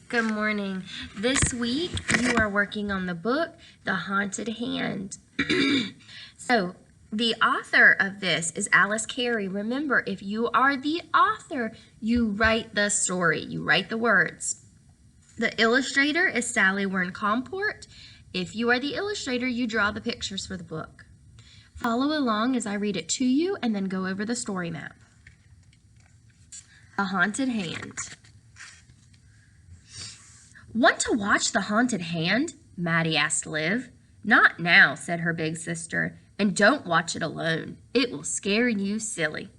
Good morning. This week you are working on the book, The Haunted Hand. So, the author of this is Alice Carey. Remember, if you are the author, you write the story, you write the words. The illustrator is Sally Wern Comport. If you are the illustrator, you draw the pictures for the book. Follow along as I read it to you and then go over the story map. The Haunted Hand. Want to watch The Haunted Hand? Maddie asked Liv. Not now, said her big sister, and don't watch it alone. It will scare you silly.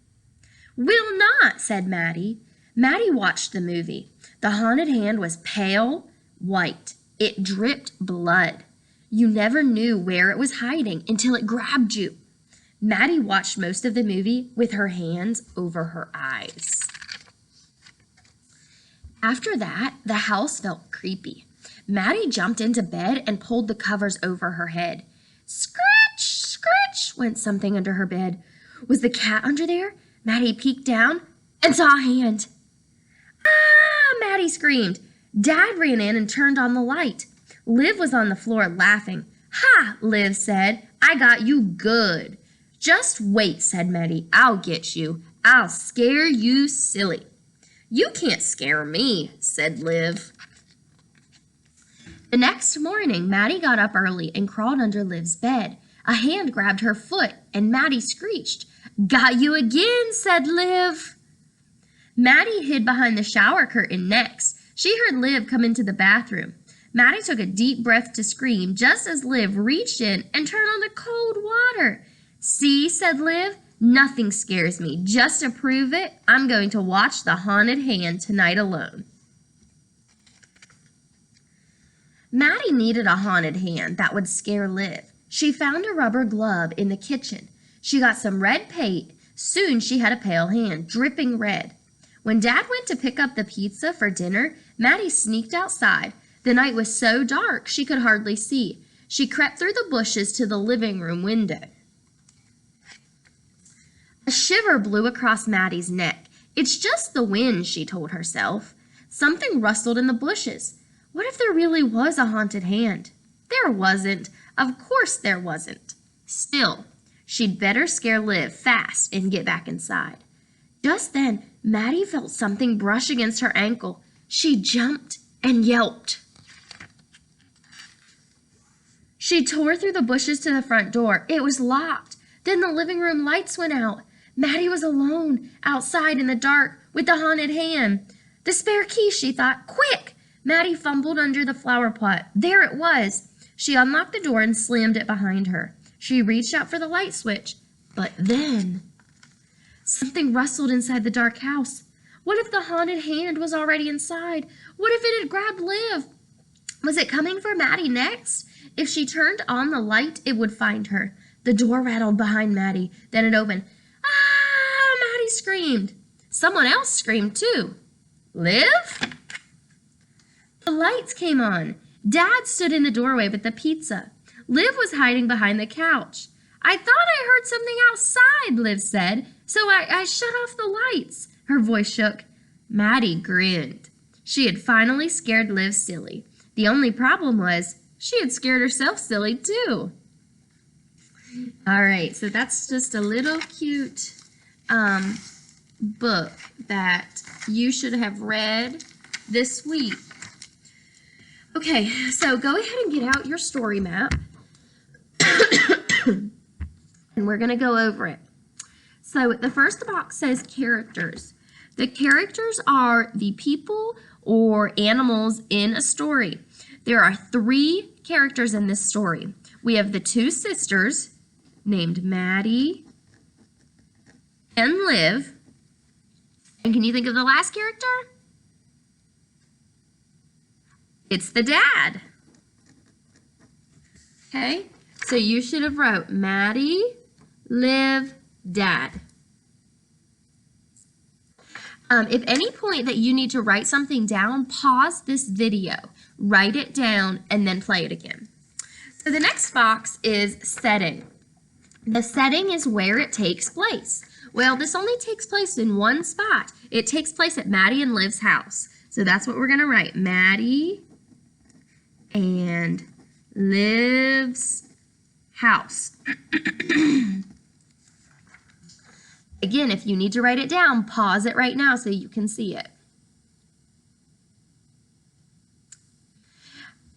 Will not, said Maddie. Maddie watched the movie. The Haunted Hand was pale white. It dripped blood. You never knew where it was hiding until it grabbed you. Maddie watched most of the movie with her hands over her eyes. After that, the house felt creepy. Maddie jumped into bed and pulled the covers over her head. Scratch, scratch, went something under her bed. Was the cat under there? Maddie peeked down and saw a hand. Ah, Maddie screamed. Dad ran in and turned on the light. Liv was on the floor laughing. Ha, Liv said, I got you good. Just wait, said Maddie. I'll get you. I'll scare you silly. You can't scare me, said Liv. The next morning, Maddie got up early and crawled under Liv's bed. A hand grabbed her foot, and Maddie screeched. Got you again, said Liv. Maddie hid behind the shower curtain next. She heard Liv come into the bathroom. Maddie took a deep breath to scream just as Liv reached in and turned on the cold water. See, said Liv. Nothing scares me. Just to prove it, I'm going to watch The Haunted Hand tonight alone. Maddie needed a haunted hand that would scare Liv. She found a rubber glove in the kitchen. She got some red paint. Soon she had a pale hand, dripping red. When Dad went to pick up the pizza for dinner, Maddie sneaked outside. The night was so dark she could hardly see. She crept through the bushes to the living room window. A shiver blew across Maddie's neck. It's just the wind, she told herself. Something rustled in the bushes. What if there really was a haunted hand? There wasn't. Of course there wasn't. Still, she'd better scare Liv fast and get back inside. Just then, Maddie felt something brush against her ankle. She jumped and yelped. She tore through the bushes to the front door. It was locked. Then the living room lights went out. Maddie was alone, outside in the dark, with the haunted hand. The spare key, she thought. Quick! Maddie fumbled under the flower pot. There it was. She unlocked the door and slammed it behind her. She reached out for the light switch. But then, something rustled inside the dark house. What if the haunted hand was already inside? What if it had grabbed Liv? Was it coming for Maddie next? If she turned on the light, it would find her. The door rattled behind Maddie. Then it opened. Ah! Maddie screamed. Someone else screamed too. Liv? The lights came on. Dad stood in the doorway with the pizza. Liv was hiding behind the couch. I thought I heard something outside, Liv said, so I shut off the lights. Her voice shook. Maddie grinned. She had finally scared Liv silly. The only problem was she had scared herself silly too. All right, so that's just a little cute book that you should have read this week. Okay, so go ahead and get out your story map. And we're going to go over it. So the first box says characters. The characters are the people or animals in a story. There are 3 characters in this story. We have the 2 sisters named Maddie and Liv. And can you think of the last character? It's the dad. Okay, so you should have wrote Maddie, Liv, Dad. If any point that you need to write something down, pause this video, write it down, and then play it again. So the next box is setting. The setting is where it takes place. Well, this only takes place in one spot. It takes place at Maddie and Liv's house. So that's what we're going to write. Maddie and Liv's house. Again, if you need to write it down, pause it right now so you can see it.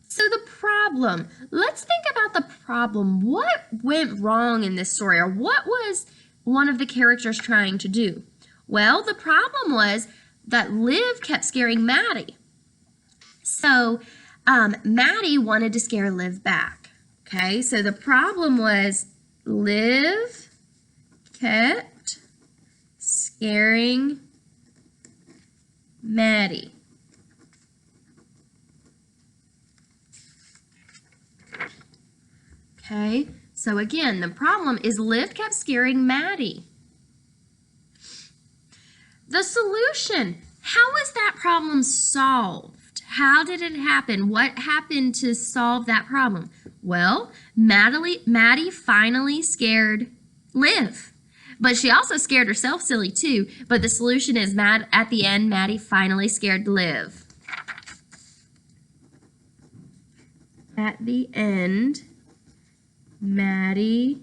So the problem, let's think about the problem. What went wrong in this story, or what was one of the characters trying to do? Well, the problem was that Liv kept scaring Maddie. So Maddie wanted to scare Liv back. Okay, so the problem was Liv kept scaring Maddie. Okay, so again, the problem is Liv kept scaring Maddie. The solution, how was that problem solved? How did it happen? What happened to solve that problem? Well, Maddie finally scared Liv, but she also scared herself silly too. But the solution is at the end, Maddie finally scared Liv. At the end, Maddie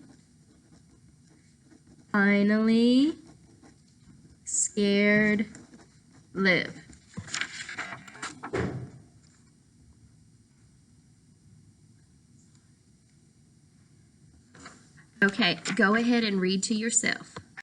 finally scared Liv. Okay, go ahead and read to yourself.